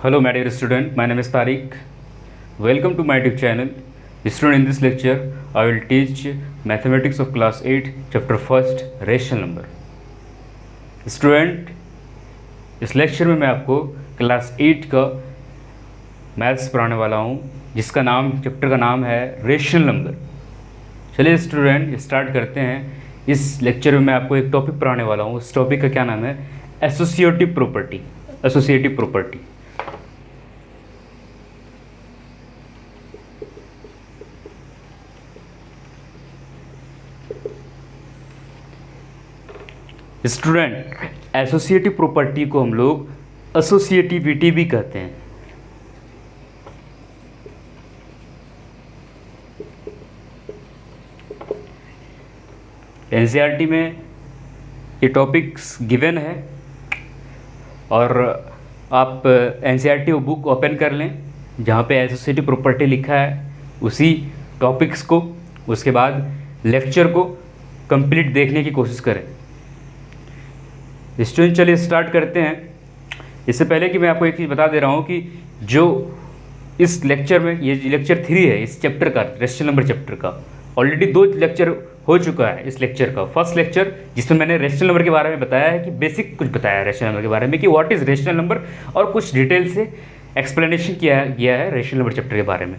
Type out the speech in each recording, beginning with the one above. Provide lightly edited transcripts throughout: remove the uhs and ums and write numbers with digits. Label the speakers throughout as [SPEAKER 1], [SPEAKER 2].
[SPEAKER 1] Hello my dear student, my name is Tariq. Welcome to my YouTube channel. Student, in this lecture I will teach mathematics of class 8 chapter 1st rational number. Student, इस lecture में मैं आपको class 8 का maths पढ़ाने वाला हूँ जिसका नाम चैप्टर का नाम है रेशनल नंबर। चलिए स्टूडेंट स्टार्ट करते हैं। इस लेक्चर में मैं आपको एक टॉपिक पढ़ाने वाला हूँ। उस टॉपिक का क्या नाम है? Associative property. Associative property. Student, associative property को हम लोग एसोसिएटिविटी भी कहते हैं। एनसीईआरटी में ये टॉपिक्स गिवन है और आप एनसीईआरटी बुक ओपन कर लें जहाँ पे एसोसिएटिव प्रॉपर्टी लिखा है, उसी टॉपिक्स को उसके बाद लेक्चर को कंप्लीट देखने की कोशिश करें। स्टूडेंट, चलिए स्टार्ट करते हैं। इससे पहले कि मैं आपको एक चीज़ बता दे रहा हूँ कि जो इस लेक्चर में, ये लेक्चर 3 है इस चैप्टर का, रेशनल नंबर चैप्टर का, ऑलरेडी 2 लेक्चर हो चुका है इस लेक्चर का। फर्स्ट लेक्चर जिसमें मैंने रेशनल नंबर के बारे में बताया है कि बेसिक कुछ बताया है रेशनल नंबर के बारे में कि व्हाट इज़ रेशनल नंबर, और कुछ डिटेल से एक्सप्लेनेशन किया गया है रेशनल नंबर चैप्टर के बारे में।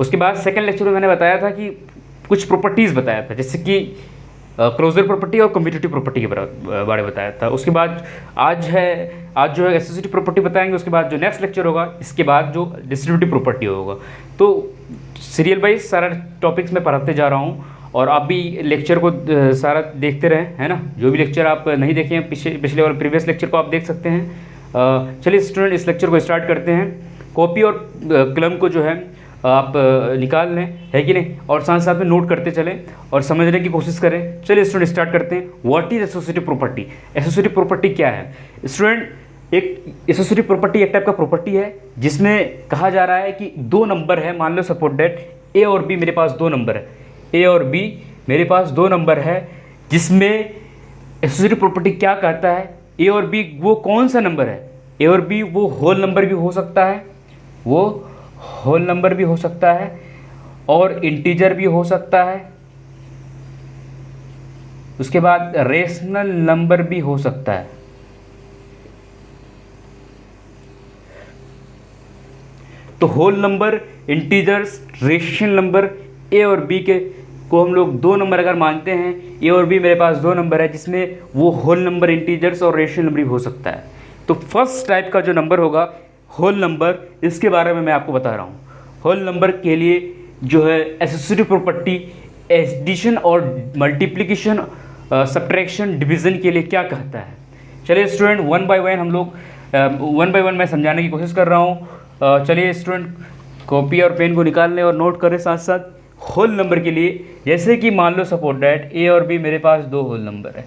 [SPEAKER 1] उसके बाद सेकेंड लेक्चर में मैंने बताया था कि कुछ प्रॉपर्टीज़ बताया था, जैसे कि क्लोजर प्रॉपर्टी और कम्यूटेटिव प्रॉपर्टी के बारे में बताया था। उसके बाद आज जो है एसोसिएटिव प्रॉपर्टी बताएंगे। उसके बाद जो नेक्स्ट लेक्चर होगा इसके बाद जो डिस्ट्रीब्यूटिव प्रॉपर्टी होगा। तो सीरियल वाइज सारा टॉपिक्स में पढ़ाते जा रहा हूँ और आप भी लेक्चर को सारा देखते रहें, है ना। जो भी लेक्चर आप नहीं देखे हैं पिछले वाले प्रीवियस लेक्चर को आप देख सकते हैं। चलिए स्टूडेंट, इस लेक्चर को स्टार्ट करते हैं। कॉपी और कलम को जो है आप निकाल लें, है कि नहीं, और साथ साथ में नोट करते चलें और समझने की कोशिश करें। चलिए स्टूडेंट स्टार्ट करते हैं। What is associative property? Associative property क्या है? स्टूडेंट, एक एसोसिएटिव प्रॉपर्टी एक टाइप का प्रॉपर्टी है जिसमें कहा जा रहा है कि 2 नंबर है। मान लो सपोज दैट ए और बी, मेरे पास 2 नंबर है। ए और बी मेरे पास 2 नंबर है, जिसमें एसोसिएटिव प्रॉपर्टी क्या कहता है? ए और बी वो कौन सा नंबर है? ए और बी वो होल नंबर भी हो सकता है, वो होल नंबर भी हो सकता है और इंटीजर भी हो सकता है। उसके बाद रेशनल नंबर भी हो सकता है। तो whole number, integers, rational number, A और बी के को हम लोग 2 नंबर अगर मानते हैं, ए और बी मेरे पास 2 नंबर है जिसमें वो होल नंबर, इंटीजर्स और रेशनल नंबर भी हो सकता है। तो फर्स्ट टाइप का जो नंबर होगा होल नंबर, इसके बारे में मैं आपको बता रहा हूँ। होल नंबर के लिए जो है एसोसिएटिव प्रॉपर्टी एडिशन और मल्टीप्लिकेशन, सब्ट्रैक्शन, डिवीज़न के लिए क्या कहता है। चलिए स्टूडेंट, वन बाय वन मैं समझाने की कोशिश कर रहा हूँ। चलिए स्टूडेंट, कॉपी और पेन को निकाल लें और नोट करें साथ साथ। होल नंबर के लिए, जैसे कि मान लो सपोज दैट ए और बी मेरे पास 2 होल नंबर है।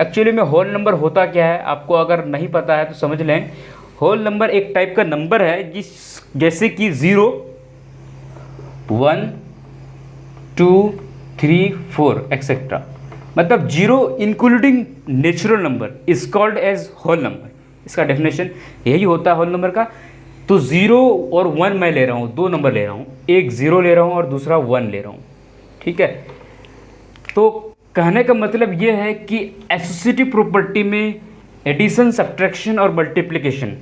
[SPEAKER 1] एक्चुअली में होल नंबर होता क्या है आपको अगर नहीं पता है तो समझ लें। होल नंबर एक टाइप का नंबर है जैसे कि 0, 1, 2, 3, 4 एक्सेट्रा, मतलब 0 including natural number is called as whole number. इसका डेफिनेशन यही होता है होल नंबर का। तो 0 और 1 मैं ले रहा हूँ, 2 नंबर ले रहा हूँ, एक 0 ले रहा हूँ और दूसरा 1 ले रहा हूँ, ठीक है। तो कहने का मतलब ये है कि एसोसिएटिव प्रॉपर्टी में एडिशन, सब्ट्रैक्शन और multiplication,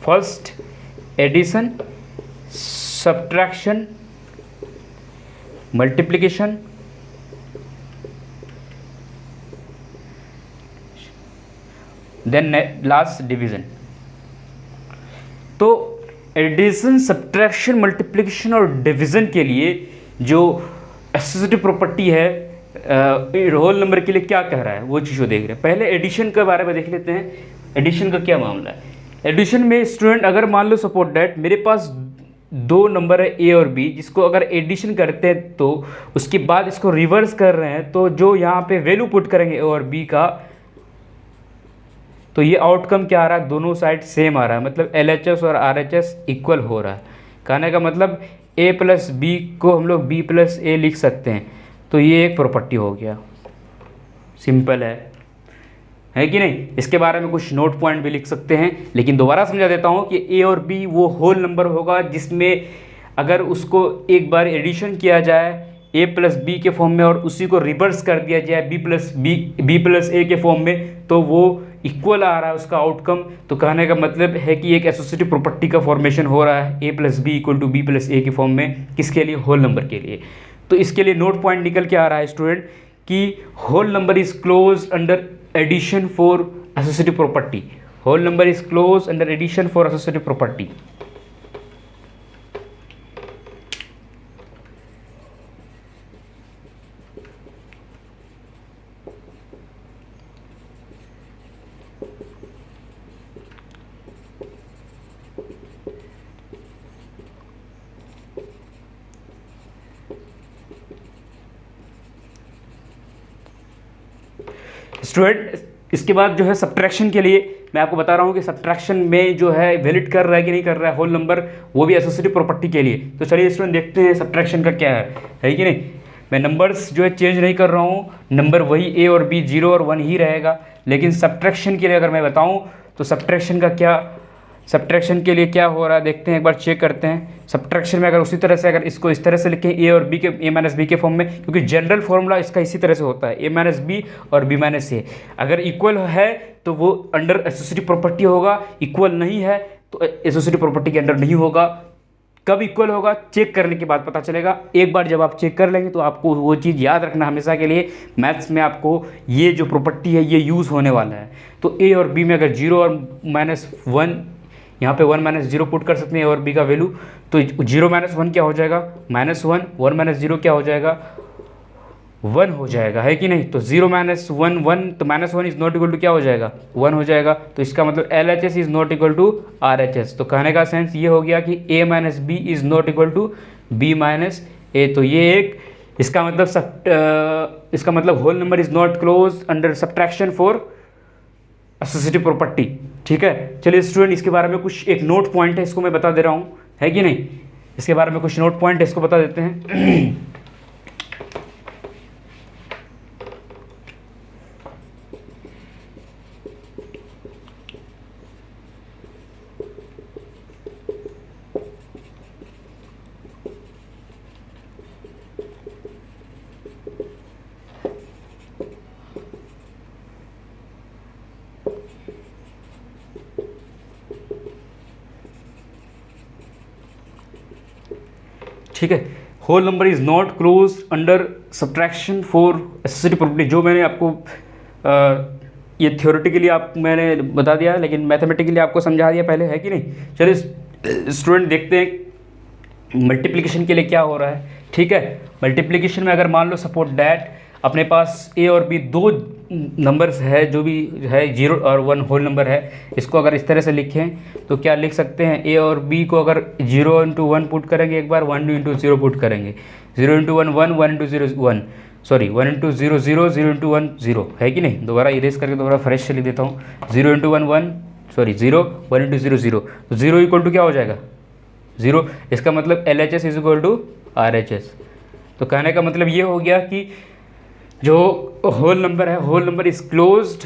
[SPEAKER 1] first addition, subtraction, multiplication, then last division. तो एडिशन, सब्ट्रैक्शन, मल्टीप्लिकेशन और डिवीजन के लिए जो एसोसिएटिव प्रॉपर्टी है होल नंबर के लिए क्या कह रहा है वो चीज़ देख रहे हैं। पहले एडिशन के बारे में देख लेते हैं। एडिशन का क्या मामला है? एडिशन में स्टूडेंट अगर मान लो सपोज दैट मेरे पास 2 नंबर है ए और बी, जिसको अगर एडिशन करते हैं तो उसके बाद इसको रिवर्स कर रहे हैं, तो जो यहाँ पे वैल्यू पुट करेंगे ए और बी का, तो ये आउटकम क्या आ रहा है? दोनों साइड सेम आ रहा है, मतलब LHS और RHS इक्वल हो रहा है। कहने का मतलब a प्लस बी को हम लोग b प्लस ए लिख सकते हैं। तो ये एक प्रॉपर्टी हो गया, सिंपल है। है कि नहीं। इसके बारे में कुछ नोट पॉइंट भी लिख सकते हैं, लेकिन दोबारा समझा देता हूँ कि ए और बी वो होल नंबर होगा जिसमें अगर उसको एक बार एडिशन किया जाए ए प्लस बी के फॉर्म में और उसी को रिवर्स कर दिया जाए बी प्लस ए के फॉर्म में, तो वो इक्वल आ रहा है उसका आउटकम। तो कहने का मतलब है कि एक एसोसिएटिव प्रॉपर्टी का फॉर्मेशन हो रहा है A plus B equal to B plus A के फॉर्म में, किसके लिए, होल नंबर के लिए। तो इसके लिए नोट पॉइंट निकल के आ रहा है स्टूडेंट कि whole number is close under addition for associative property, whole number is close under addition for associative property. Student इसके बाद जो है सब्ट्रैक्शन के लिए मैं आपको बता रहा हूँ कि सब्ट्रैक्शन में जो है वैलिड कर रहा है कि नहीं कर रहा है होल नंबर, वो भी एसोसिएटिव प्रॉपर्टी के लिए। तो चलिए स्टूडेंट देखते हैं सब्ट्रैक्शन का क्या है कि नहीं। मैं नंबर्स जो है चेंज नहीं कर रहा हूँ, नंबर वही ए और बी 0 और 1 ही रहेगा। लेकिन सब्ट्रैक्शन के लिए अगर मैं बताऊँ तो सब्ट्रैक्शन के लिए क्या हो रहा है देखते हैं, एक बार चेक करते हैं। सब्ट्रैक्शन में अगर उसी तरह से, अगर इसको इस तरह से लिखें ए और बी के, ए माइनस बी के फॉर्म में, क्योंकि जनरल फॉर्मूला इसका इसी तरह से होता है ए माइनस बी और बी माइनस ए। अगर इक्वल है तो वो अंडर एसोसिएटिव प्रॉपर्टी होगा, इक्वल नहीं है तो एसोसिएटिव प्रॉपर्टी के अंडर नहीं होगा। कब इक्वल होगा चेक करने के बाद पता चलेगा। एक बार जब आप चेक कर लेंगे तो आपको वो चीज़ याद रखना हमेशा के लिए, मैथ्स में आपको ये जो प्रॉपर्टी है ये यूज़ होने वाला है। तो ए और बी में अगर 0 और -1, यहाँ पे 1 - 0 पुट कर सकते हैं और बी का वैल्यू, तो 0 - 1 क्या हो जाएगा, -1, 1 - 0 क्या हो जाएगा, 1 हो जाएगा, है कि नहीं। तो 0 - 1 1, तो -1 इज़ नॉट इक्वल टू क्या हो जाएगा, 1 हो जाएगा। तो इसका मतलब LHS is not equal to RHS। तो कहने का सेंस ये हो गया कि A - B is not equal to B - A। तो ये एक इसका मतलब whole number is not close under subtraction for associative property. ठीक है, चलिए स्टूडेंट इसके बारे में कुछ एक नोट पॉइंट है, इसको मैं बता दे रहा हूँ, है कि नहीं। इसके बारे में कुछ नोट पॉइंट है, इसको बता देते हैं। ठीक है, whole number is not close under subtraction for associative property. जो मैंने आपको ये थ्योरेटिकली मैंने बता दिया, लेकिन मैथमेटिकली आपको समझा दिया पहले, है कि नहीं। चलिए स्टूडेंट देखते हैं मल्टीप्लिकेशन के लिए क्या हो रहा है। ठीक है, मल्टीप्लिकेशन में अगर मान लो सपोज डैट अपने पास ए और बी दो नंबर्स है, जो भी है 0 और 1 होल नंबर है, इसको अगर इस तरह से लिखें तो क्या लिख सकते हैं, ए और बी को अगर 0 × 1 पुट करेंगे, एक बार 1 × 0 पुट करेंगे, 0 × 1 1, 1 × 0 1, सॉरी 1 × 0 0, 0 × 1 0, है कि नहीं। दोबारा इरेज करके दोबारा फ्रेश से लिख देता हूँ, 0 × 1 1, सॉरी 0, 1 × 0 0, तो 0 इक्वल टू क्या हो जाएगा, 0। इसका मतलब LHS is equal to RHS। तो कहने का मतलब ये हो गया कि जो होल नंबर है, whole number is closed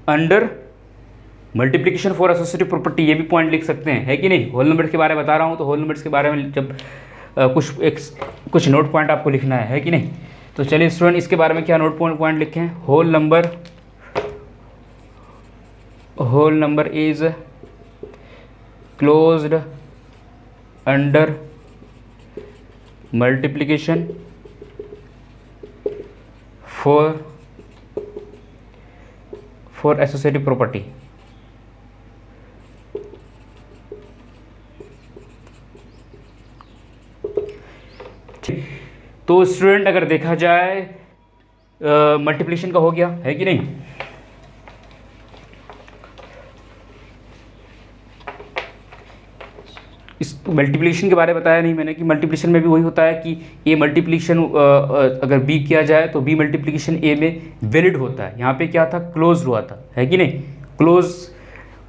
[SPEAKER 1] under multiplication for associative property. ये भी पॉइंट लिख सकते हैं, है कि नहीं। होल नंबर्स के बारे में बता रहा हूँ, तो होल नंबर्स के बारे में जब कुछ नोट पॉइंट आपको लिखना है कि नहीं। तो चलिए स्टूडेंट इसके बारे में क्या नोट पॉइंट लिखें। Whole number is closed under multiplication for associative property. तो स्टूडेंट अगर देखा जाए मल्टीप्लिकेशन का हो गया, है कि नहीं। इस मल्टीप्लिकेशन के बारे में बताया नहीं मैंने कि मल्टीप्लिकेशन में भी वही होता है कि ए मल्टीप्लिकेशन अगर बी किया जाए तो बी मल्टीप्लिकेशन ए में वैलिड होता है। यहाँ पे क्या था, क्लोज हुआ था, है कि नहीं, क्लोज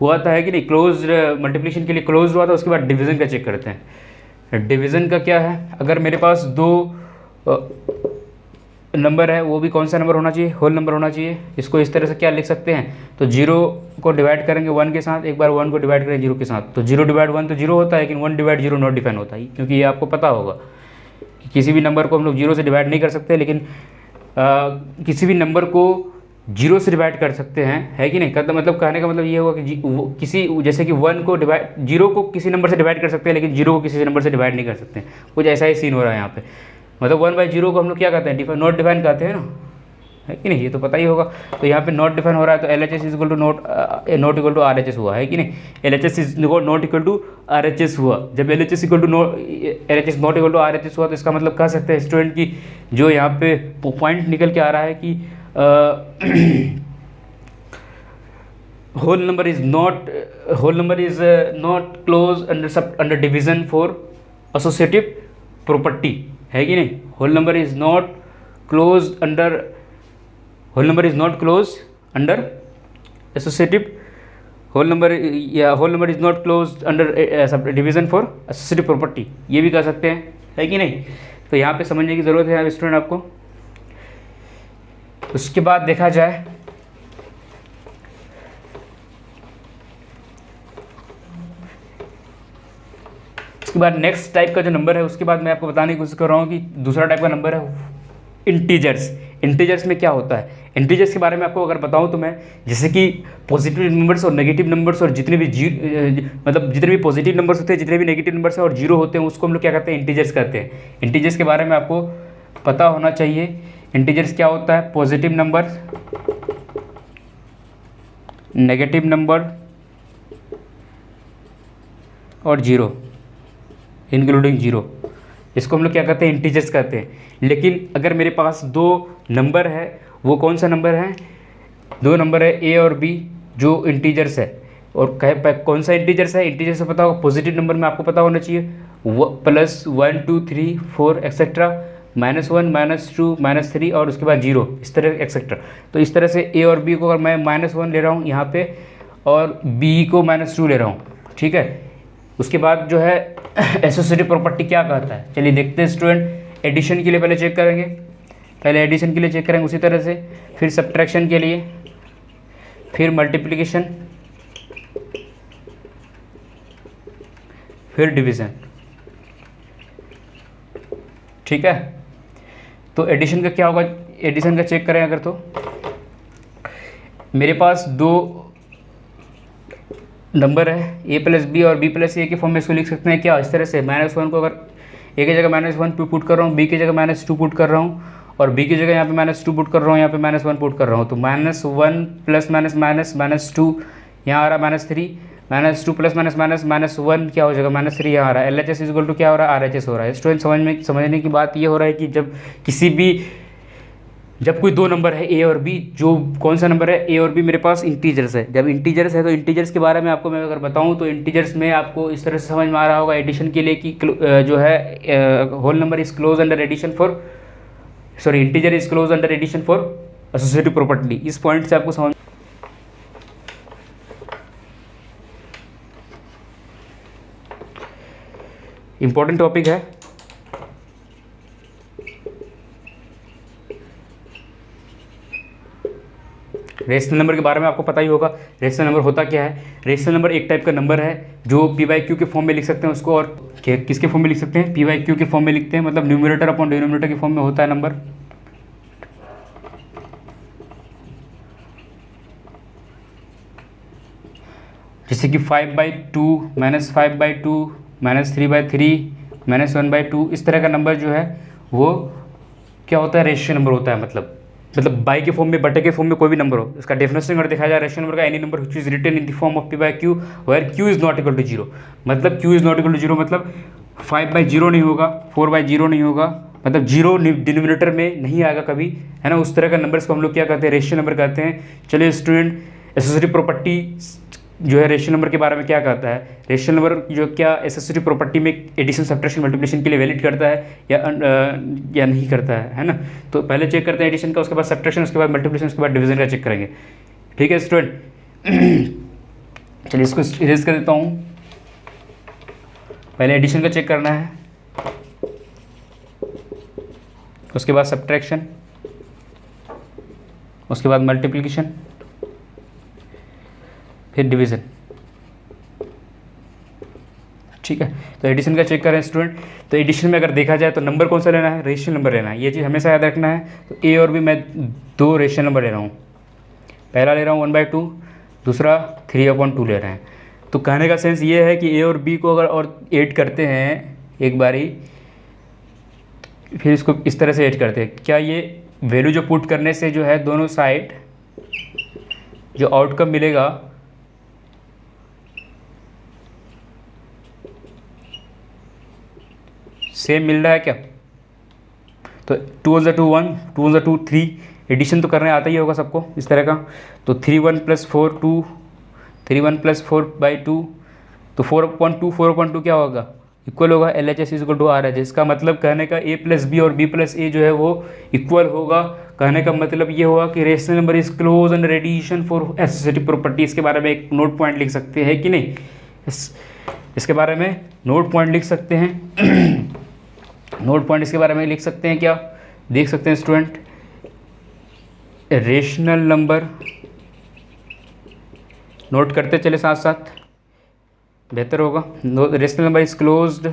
[SPEAKER 1] हुआ था, है कि नहीं। क्लोज मल्टीप्लिकेशन के लिए क्लोज हुआ था। उसके बाद डिवीज़न का चेक करते हैं। डिवीज़न का क्या है, अगर मेरे पास नंबर है वो भी कौन सा नंबर होना चाहिए, होल नंबर होना चाहिए। इसको इस तरह से क्या लिख सकते हैं, तो 0 को डिवाइड करेंगे 1 के साथ, एक बार 1 को डिवाइड करेंगे 0 के साथ, तो 0 डिवाइड 1 तो 0 होता है, लेकिन 1 डिवाइड 0 नॉट डिफाइन होता है, क्योंकि ये आपको पता होगा कि किसी भी नंबर को हम लोग 0 से डिवाइड नहीं कर सकते, लेकिन किसी भी नंबर को 0 से डिवाइड कर सकते हैं, है कि नहीं। मतलब कहने का मतलब ये होगा कि किसी जैसे कि 1 को डिवाइड 0 को किसी नंबर से डिवाइड कर सकते हैं, लेकिन 0 को किसी नंबर से डिवाइड नहीं कर सकते। कुछ ऐसा ही सीन हो रहा है यहाँ पे। मतलब 1/0 को हम लोग क्या कहते हैं, नॉट डिफाइन कहते हैं ना, है कि नहीं, ये तो पता ही होगा। तो यहाँ पे नॉट डिफाइन हो रहा है, तो LHS is equal to not equal to RHS हुआ, है कि नहीं। LHS is not equal to RHS हुआ। जब LHS equal to LHS not equal to RHS हुआ, तो इसका मतलब कह सकते हैं स्टूडेंट की जो यहाँ पे पॉइंट निकल के आ रहा है कि whole number is not close under division for associative property, है कि नहीं। Whole number is not close under associative, whole number is not close under division for associative property, ये भी कह सकते हैं, है कि नहीं। तो यहाँ पे समझने की ज़रूरत है स्टूडेंट आपको। उसके बाद देखा जाए उसके बाद नेक्स्ट टाइप का जो नंबर है, उसके बाद मैं आपको बताने की कोशिश कर रहा हूँ कि दूसरा टाइप का नंबर है इंटीजर्स। इंटीजर्स में क्या होता है, इंटीजर्स के बारे में आपको अगर बताऊँ तो मैं, जैसे कि पॉजिटिव नंबर्स और नेगेटिव नंबर्स और जितने भी मतलब जितने भी पॉजिटिव नंबर्स होते हैं, जितने भी नेगेटिव नंबर्स हैं और जीरो होते हैं, उसको हम लोग क्या कहते हैं, इंटीजर्स कहते हैं। इंटीजर्स के बारे में आपको पता होना चाहिए। इंटीजर्स क्या होता है, पॉजिटिव नंबर, नेगेटिव नंबर और जीरो, इंक्लूडिंग जीरो, इसको हम लोग क्या कहते हैं, इंटीजर्स कहते हैं। लेकिन अगर मेरे पास दो नंबर है, वो कौन सा नंबर है, दो नंबर है A और B जो इंटीजर्स है, और कौन सा इंटीजर्स है, इंटीजर्स से पता होगा, पॉजिटिव नंबर में आपको पता होना चाहिए +1 2 3 4 एक्सेट्रा, -1 -2 -3 और उसके बाद 0, इस तरह एक्सेट्रा। तो इस तरह से A और B को अगर मैं -1 ले रहा हूँ यहाँ पे और B को -2 ले रहा हूँ, ठीक है। उसके बाद जो है एसोसिएटिव प्रॉपर्टी क्या कहता है, चलिए देखते हैं स्टूडेंट। एडिशन के लिए पहले चेक करेंगे, पहले एडिशन के लिए चेक करेंगे, उसी तरह से फिर सब्ट्रैक्शन के लिए, फिर मल्टीप्लिकेशन, फिर डिवीज़न, ठीक है। तो एडिशन का क्या होगा, एडिशन का चेक करें अगर, तो मेरे पास दो नंबर है A + B और B + A के फॉर्म में इसको लिख सकते हैं क्या, इस तरह से। -1 को अगर A की जगह -1 पुट कर रहा हूँ, B की जगह -2 पुट कर रहा हूँ, और B की जगह यहाँ पे -2 पुट कर रहा हूँ, यहाँ पे -1 पुट कर रहा हूँ, तो -1 + -2 यहाँ आ रहा है -3, -2 + -1 क्या हो जाएगा, -3 यहाँ आ रहा है। LHS इज इक्वल टू क्या हो रहा है, RHS हो रहा है। स्टूडेंट समझने की बात ये हो रहा है कि जब कोई दो नंबर है A और B, जो कौन सा नंबर है A और B मेरे पास इंटीजर्स है, जब इंटीजर्स है तो इंटीजर्स के बारे में आपको मैं अगर बताऊं तो इंटीजर्स में आपको इस तरह से समझ में आ रहा होगा एडिशन के लिए कि जो है whole number is close under addition for, sorry, integer is close under addition for associative property. इस पॉइंट से आपको समझ, इंपॉर्टेंट टॉपिक है। रेशनल नंबर के बारे में आपको पता ही होगा। रेशनल नंबर होता क्या है, रेशनल नंबर एक टाइप का नंबर है जो P/Q के फॉर्म में लिख सकते हैं उसको, और किसके फॉर्म में लिख सकते हैं, P/Q के फॉर्म में लिखते हैं, मतलब न्यूमरेटर अपॉन डिनोमिनेटर के फॉर्म में होता है नंबर। जैसे कि 5/2 -5/2 -3/3 -1/2, इस तरह का नंबर जो है वो क्या होता है, रेशियो नंबर होता है। मतलब बाई के फॉर्म में, बटे के फॉर्म में कोई भी नंबर हो, इसका डेफिनेशन अगर देखा जाए रेशियो नंबर का, any number which is written in the form of P/Q where Q is not equal to 0। मतलब Q is not equal to 0 मतलब 5/0 नहीं होगा, 4/0 नहीं होगा, मतलब 0 डिनोमिनेटर में नहीं आएगा कभी, है ना। उस तरह का नंबर्स को हम लोग क्या कहते हैं, रेशियो नंबर कहते हैं। चलिए स्टूडेंट, एसोसिएटिव प्रॉपर्टी जो है रेशियो नंबर के बारे में क्या कहता है, रेशियो नंबर जो क्या एसोसिएटिव प्रॉपर्टी में एडिशन, सब्ट्रैक्शन, मल्टीप्लिकेशन के लिए वैलिड करता है या नहीं करता है ना। तो पहले चेक करते हैं एडिशन का, उसके बाद सब्ट्रैक्शन, उसके बाद मल्टीप्लिकेशन, उसके बाद डिवीजन का चेक करेंगे, ठीक है स्टूडेंट। चलिए इसको इरेज कर देता हूँ। पहले एडिशन का चेक करना है, उसके बाद सब्ट्रैक्शन, उसके बाद मल्टीप्लिकेशन, फिर डिवीज़न। ठीक है, तो एडिशन का चेक करें स्टूडेंट। तो एडिशन में अगर देखा जाए तो नंबर कौन सा लेना है, रेशनल नंबर लेना है, ये चीज़ हमेशा याद रखना है। तो ए और बी मैं 2 रेशनल नंबर ले रहा हूँ, पहला ले रहा हूँ 1/2, दूसरा 3/2 ले रहे हैं। तो कहने का सेंस ये है कि ए और बी को अगर और ऐड करते हैं एक बारी, फिर इसको इस तरह से ऐड करते हैं, क्या ये वैल्यू जो पुट करने से जो है दोनों साइड जो आउटकम मिलेगा सेम मिल रहा है क्या? तो 2 1 2 1, 2 1 2 3, एडिशन तो करने आता ही होगा सबको इस तरह का। तो 3 1 + 4 2, 3 1 + 4/2, तो 4/2 क्या होगा, इक्वल होगा LHS = RHS। इसका मतलब कहने का A + B और B + A जो है वो इक्वल होगा। कहने का मतलब ये होगा कि rational number is close under addition for associative property. इसके बारे में एक नोट पॉइंट लिख सकते हैं कि नहीं, इसके बारे में नोट पॉइंट लिख सकते हैं। नोट पॉइंट इसके बारे में लिख सकते हैं, क्या देख सकते हैं स्टूडेंट, रेशनल नंबर नोट करते चले साथ साथ, बेहतर होगा। Rational number is closed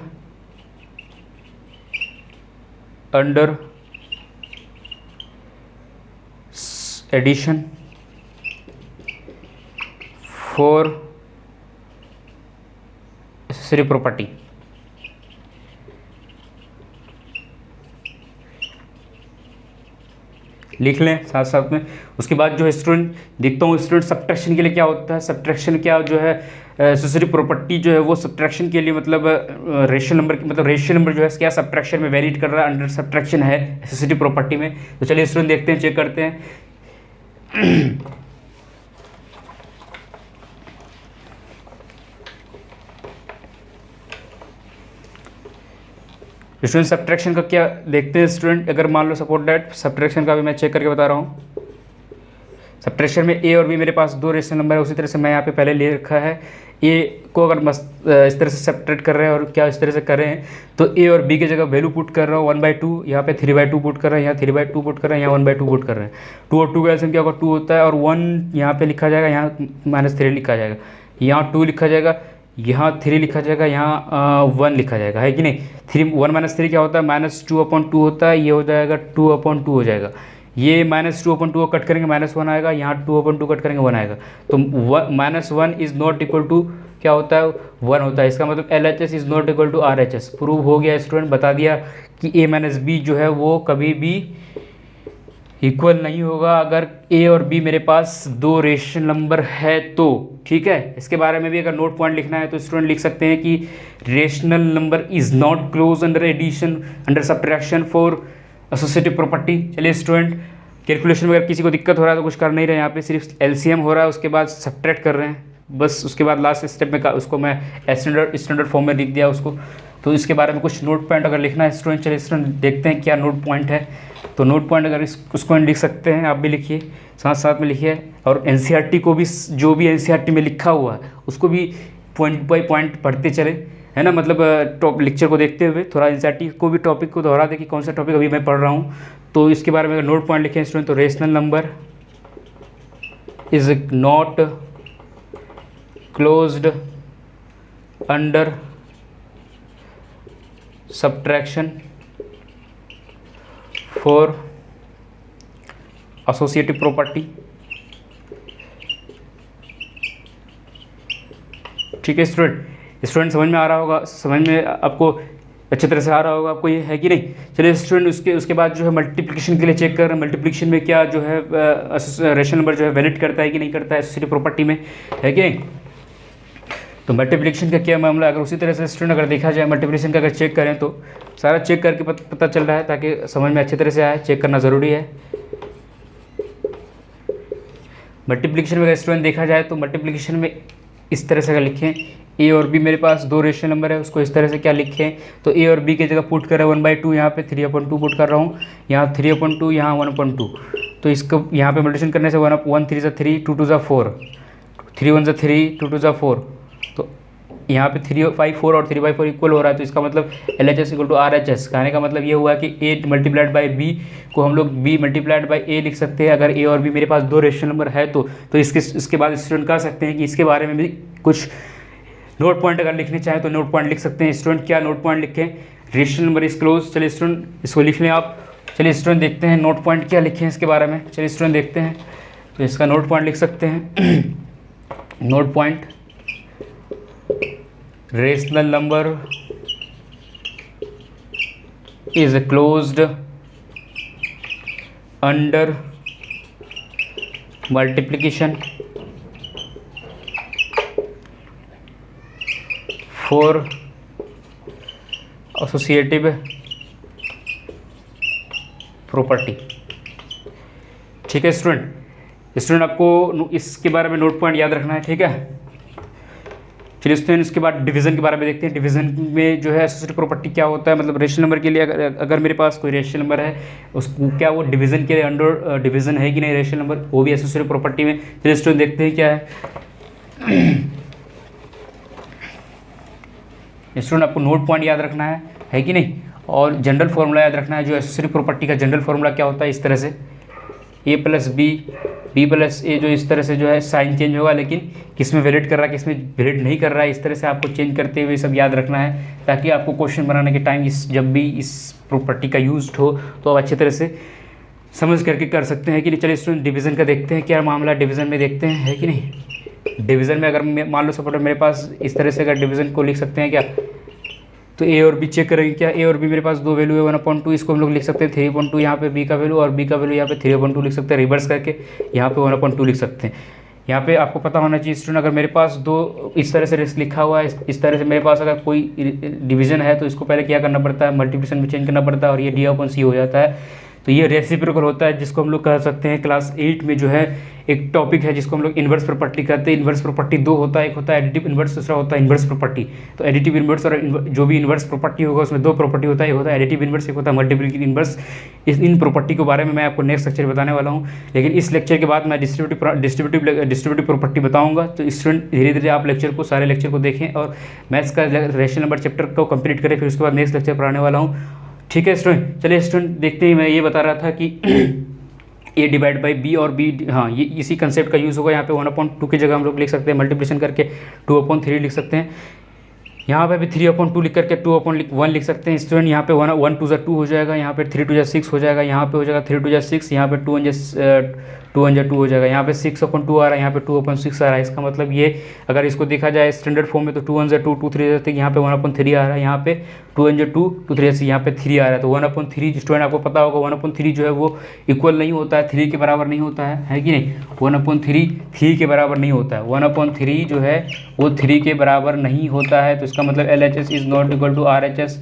[SPEAKER 1] under addition for associative property. लिख लें साथ साथ में। उसके बाद जो है स्टूडेंट देखता हूँ स्टूडेंट सब्ट्रैक्शन के लिए क्या होता है। सब्ट्रैक्शन क्या जो है, एसेसरी प्रॉपर्टी जो है वो सब्ट्रैक्शन के लिए मतलब रेशनल नंबर मतलब रेशनल नंबर जो है क्या सब्ट्रैक्शन में वैलिड कर रहा है, अंडर सब्ट्रैक्शन है एसेसरी प्रॉपर्टी में। तो चलिए स्टूडेंट देखते हैं, चेक करते हैं। स्टूडेंट सब्ट्रैक्शन का क्या देखते हैं स्टूडेंट। अगर मान लो सपोर्ट दैट सब्ट्रैक्शन का भी मैं चेक करके बता रहा हूँ। सब्ट्रैक्शन में ए और बी मेरे पास 2 रेशनल नंबर है, उसी तरह से मैं यहाँ पे पहले ले रखा है। ए को अगर इस तरह से सब्ट्रैक्ट कर रहे हैं और क्या इस तरह से कर रहे हैं, तो ए और बी की जगह वैल्यू पुट कर रहा हूँ 1/2, यहाँ पे 3/2 पुट कर रहे हैं, यहाँ 3/2 पुट कर रहे हैं, यहाँ 1/2 पुट कर रहे हैं। 2 और 2 का एलसीएम क्या होगा, 2 होता है, और 1 यहाँ पे लिखा जाएगा, यहाँ -3 लिखा जाएगा, यहाँ 2 लिखा जाएगा, यहाँ 3 लिखा जाएगा, यहाँ 1 लिखा जाएगा, है कि नहीं। 1 - 3 क्या होता है, -2/2 होता है, ये हो जाएगा 2/2 हो जाएगा। ये -2/2 को कट करेंगे -1 आएगा, यहाँ 2/2 कट करेंगे 1 आएगा। तो -1 इज़ नॉट इक्वल टू क्या होता है, 1 होता है। इसका मतलब LHS is not equal to RHS। Prove हो गया स्टूडेंट, बता दिया कि A - B जो है वो कभी भी इक्वल नहीं होगा अगर A और B मेरे पास 2 रेशनल नंबर है तो। ठीक है, इसके बारे में भी अगर नोट पॉइंट लिखना है तो स्टूडेंट लिख सकते हैं कि rational number is not close under addition under subtraction for associative property. चलिए स्टूडेंट, कैलकुलेशन में अगर किसी को दिक्कत हो रहा है तो कुछ कर नहीं रहे, यहाँ पे सिर्फ LCM हो रहा है, उसके बाद सब्ट्रैक्ट कर रहे हैं बस। उसके बाद लास्ट स्टेप में उसको मैं स्टैंडर्ड फॉर्म में लिख दिया उसको। तो इसके बारे में कुछ नोट पॉइंट अगर लिखना है स्टूडेंट, चलिए स्टूडेंट देखते हैं क्या नोट पॉइंट है। तो नोट पॉइंट अगर उसको लिख सकते हैं, आप भी लिखिए, साथ साथ में लिखिए। और NCERT को भी, जो भी NCERT में लिखा हुआ है उसको भी पॉइंट बाय पॉइंट पढ़ते चले, है ना। मतलब टॉप लेक्चर को देखते हुए थोड़ा NCERT को भी टॉपिक को दोहरा दे कि कौन सा टॉपिक अभी मैं पढ़ रहा हूँ। तो इसके बारे में अगर नोट पॉइंट लिखें स्टूडेंट, तो rational number is not closed under subtraction for associative property. ठीक है स्टूडेंट समझ में आ रहा होगा, समझ में आपको अच्छी तरह से आ रहा होगा आपको, ये है कि नहीं। चलिए स्टूडेंट, उसके बाद जो है मल्टीप्लिकेशन के लिए चेक कर रहे हैं। मल्टीप्लिकेशन में क्या जो है रेशनल नंबर जो है वैलिड करता है कि नहीं करता है एसोसिएटिव प्रॉपर्टी में, है कि नहीं। तो मल्टीप्लिकेशन का क्या मामला, अगर उसी तरह से स्टूडेंट अगर देखा जाए मल्टीप्लिकेशन का अगर चेक करें तो सारा चेक करके पता चल रहा है, ताकि समझ में अच्छी तरह से आए, चेक करना ज़रूरी है। मल्टीप्लिकेशन में अगर स्टूडेंट देखा जाए तो मल्टीप्लिकेशन में इस तरह से अगर लिखें, ए और बी मेरे पास 2 रेशनल नंबर है, उसको इस तरह से क्या लिखें, तो ए और बी की जगह पुट कर रहा है 1/2, यहाँ पे 3/2 पुट कर रहा हूँ, यहाँ 3/2, यहाँ 1/2। तो इसको यहाँ पे मल्टीप्लिकेशन करने से 1 3 3, 2 2 4, 3 1 3, 2 2 4, तो यहाँ पे 3/4 और 3/4 इक्वल हो रहा है, तो इसका मतलब LHS इक्वल टू RHS। कहने का मतलब ये हुआ कि A मल्टीप्लाइड बाई B को हम लोग B मल्टीप्लाइड बाई A लिख सकते हैं। अगर A और B मेरे पास दो रेशनल नंबर है तो इसके बाद स्टूडेंट कह सकते हैं कि इसके बारे में भी कुछ नोट पॉइंट अगर लिखने चाहें तो नोट पॉइंट लिख सकते हैं। स्टूडेंट क्या नोट पॉइंट लिखें? Rational number is close. चलिए स्टूडेंट इसको लिख लें आप। चलिए स्टूडेंट देखते हैं नोट पॉइंट क्या लिखें इसके बारे में। चलिए स्टूडेंट देखते हैं, तो इसका नोट पॉइंट लिख सकते हैं। Note point, rational number is closed under multiplication for associative property. ठीक है स्टूडेंट आपको इसके बारे में नोट पॉइंट याद रखना है, ठीक है। चलिए स्टूडेंट इसके बाद डिवीजन के बारे में देखते हैं। डिवीजन में जो है एसोसिएटिव प्रॉपर्टी क्या होता है, मतलब रेशनल नंबर के लिए अगर मेरे पास कोई रेशनल नंबर है उसको क्या वो डिवीजन के अंडर डिवीजन है कि नहीं रेशनल नंबर, वो भी एसोसिएटिव प्रॉपर्टी में। चलिए स्टूडेंट देखते हैं क्या है। स्टूडेंट आपको नोट पॉइंट याद रखना है कि नहीं, और जनरल फॉर्मूला याद रखना है। जो एसोसिएटिव प्रॉपर्टी का जनरल फॉर्मूला क्या होता है, इस तरह से A plus B, B plus A, जो इस तरह से जो है साइन चेंज होगा, लेकिन किस में वैलिड कर रहा है किस में वैलिड नहीं कर रहा है, इस तरह से आपको चेंज करते हुए सब याद रखना है, ताकि आपको क्वेश्चन बनाने के टाइम जब भी इस प्रॉपर्टी का यूज हो तो आप अच्छी तरह से समझ करके कर सकते हैं कि नहीं। चलिए स्टूडेंट डिवीज़न का देखते हैं क्या मामला डिवीज़न में देखते हैं, है कि नहीं। डिवीज़न में अगर मान लो सपोर्ट मेरे पास इस तरह से अगर डिवीज़न को लिख सकते हैं क्या, तो A और B चेक करेंगे क्या। A और B मेरे पास दो वैल्यू है 1/2, इसको हम लोग लिख सकते हैं 3/2, यहाँ पे B का वैल्यू और B का वैल्यू यहाँ पे 3/2 लिख सकते हैं। रिवर्स करके यहाँ पे 1/2 लिख सकते हैं। यहाँ पे आपको पता होना चाहिए स्टूडेंट, अगर मेरे पास दो इस तरह से लिखा हुआ है, इस तरह से मेरे पास अगर कोई डिवीजन है तो इसको पहले क्या करना पड़ता है, मल्टीप्लिकेशन में चेंज करना पड़ता है, और ये D/C हो जाता है। तो ये रेसिप्रोकल होता है, जिसको हम लोग कह सकते हैं क्लास 8 में जो है एक टॉपिक है जिसको हम लोग इन्वर्स प्रॉपर्टी कहते हैं। इन्वर्स प्रॉपर्टी दो होता है, एक होता है एडिटिव इन्वर्स, दूसरा होता है इन्वर्स प्रॉपर्टी। तो एडिटिव इन्वर्स और जो भी इन्वर्स प्रॉपर्टी होगा उसमें दो प्रॉपर्टी होता है, एक होता है एडिटिव इन्वर्स, एक होता है मल्टीप्लिकेटिव इन्वर्स। इन प्रॉपर्टी के बारे में मैं आपको नेक्स्ट लेक्चर बताने वाला हूँ, लेकिन इस लेक्चर के बाद मैं डिस्ट्रीब्यूटिव प्रॉपर्टी बताऊँगा। तो स्टूडेंट धीरे धीरे आप सारे लेक्चर को देखें और मैथ्स का रेशनल नंबर चैप्टर को कंप्लीट करें, फिर उसके बाद नेक्स्ट लेक्चर पढ़ाने वाला हूँ, ठीक है स्टूडेंट। चलिए स्टूडेंट देखते ही मैं ये बता रहा था कि A डिवाइड बाई B और B, हाँ ये इसी कंसेप्ट का यूज़ होगा। यहाँ पे 1/2 की जगह हम लोग लिख सकते हैं मल्टीप्लिकेशन करके 2/3 लिख सकते हैं। यहाँ पे भी 3/2 लिख करके 2/1 लिख सकते हैं स्टूडेंट। यहाँ पे 1 2 2 हो जाएगा, यहाँ पे 3 2 6 हो जाएगा, यहाँ पे हो जाएगा 3 2 6, यहाँ पे 2 1 2 हो जाएगा, यहाँ पे 6/2 आ रहा है, यहाँ पे 2/6 आ रहा है। इसका मतलब ये अगर इसको देखा जाए स्टैंडर्ड फॉर्म में तो 2 1 2 2 3 तक, यहाँ पे 1/3 आ रहा है, यहाँ पे 2 1 2 2 3 यहाँ पे 3 आ रहा है। तो 1/3 स्टूडेंट आपको पता होगा 1/3 जो है वो इक्वल नहीं होता है, 3 के बराबर नहीं होता है कि नहीं। 1/3 3 के बराबर नहीं होता है, 1/3 जो है वो 3 के बराबर नहीं होता है। तो इसका मतलब LHS is not equal to RHS,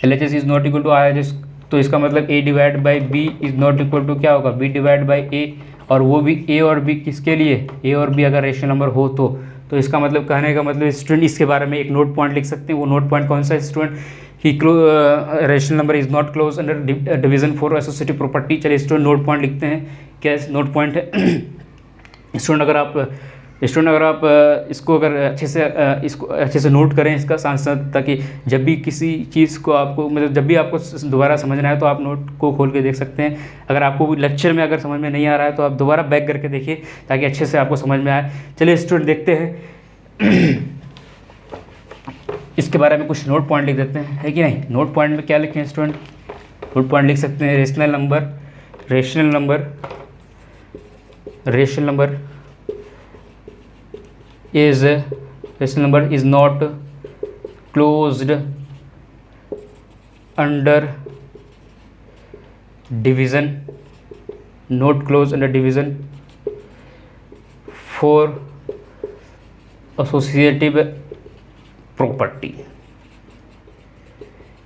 [SPEAKER 1] LHS is not equal to RHS। तो इसका मतलब A divide by B is not equal to क्या होगा, B डिवाइड बाई A, और वो भी A और B किसके लिए, A और B अगर रेशनल नंबर हो तो इसका मतलब कहने का मतलब स्टूडेंट इसके बारे में एक नोट पॉइंट लिख सकते हैं। वो नोट पॉइंट कौन सा है स्टूडेंट, कि rational number is not close under division for associative property. चलिए स्टूडेंट नोट पॉइंट लिखते हैं, क्या नोट पॉइंट है स्टूडेंट। अगर आप इसको अगर इसको अच्छे से नोट करें इसका साथ साथ, ताकि जब भी किसी चीज़ को आपको मतलब जब भी आपको दोबारा समझना है तो आप नोट को खोल के देख सकते हैं। अगर आपको लेक्चर में अगर समझ में नहीं आ रहा है तो आप दोबारा बैक करके देखिए ताकि अच्छे से आपको समझ में आए। चलिए स्टूडेंट देखते हैं इसके बारे में कुछ नोट पॉइंट लिख देते हैं, है कि नहीं। नोट पॉइंट में क्या लिखें स्टूडेंट, नोट पॉइंट लिख सकते हैं rational number is not closed under division, not closed under division for associative property।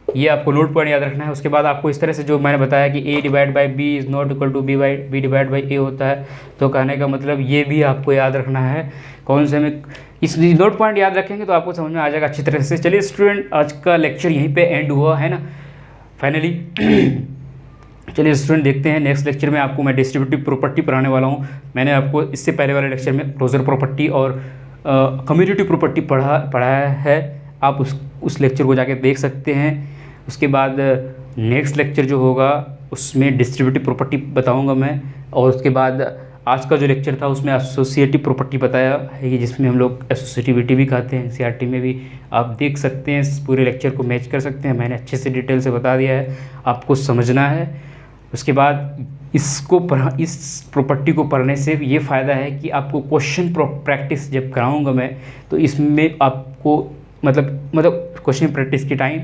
[SPEAKER 1] ये आपको नोट पॉइंट याद रखना है। उसके बाद आपको इस तरह से जो मैंने बताया कि A divide by B is not equal to B divide by A होता है, तो कहने का मतलब ये भी आपको याद रखना है। कौन से में इस नोट पॉइंट याद रखेंगे तो आपको समझ में आ जाएगा अच्छी तरह से। चलिए स्टूडेंट आज का लेक्चर यहीं पे एंड हुआ है ना फाइनली। चलिए स्टूडेंट देखते हैं नेक्स्ट लेक्चर में आपको मैं डिस्ट्रीब्यूटिव प्रॉपर्टी पढ़ाने वाला हूँ। मैंने आपको इससे पहले वाले लेक्चर में क्लोजर प्रॉपर्टी और कम्यूटेटिव प्रॉपर्टी पढ़ाया है, आप उस लेक्चर को जाके देख सकते हैं। उसके बाद नेक्स्ट लेक्चर जो होगा उसमें डिस्ट्रीब्यूटिव प्रॉपर्टी बताऊंगा मैं, और उसके बाद आज का जो लेक्चर था उसमें एसोसिएटिव प्रॉपर्टी बताया है कि जिसमें हम लोग एसोसिएटिविटी भी कहते हैं। एनसीईआरटी में भी आप देख सकते हैं, इस पूरे लेक्चर को मैच कर सकते हैं। मैंने अच्छे से डिटेल से बता दिया है, आपको समझना है। उसके बाद इस प्रॉपर्टी को पढ़ने से ये फ़ायदा है कि आपको क्वेश्चन प्रैक्टिस जब कराऊंगा मैं, तो इसमें आपको मतलब क्वेश्चन प्रैक्टिस के टाइम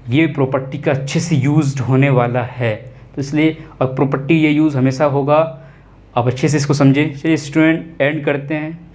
[SPEAKER 1] ये प्रॉपर्टी का अच्छे से यूज्ड होने वाला है। तो इसलिए और प्रॉपर्टी ये यूज़ हमेशा होगा, आप अच्छे से इसको समझें। चलिए स्टूडेंट, एंड करते हैं।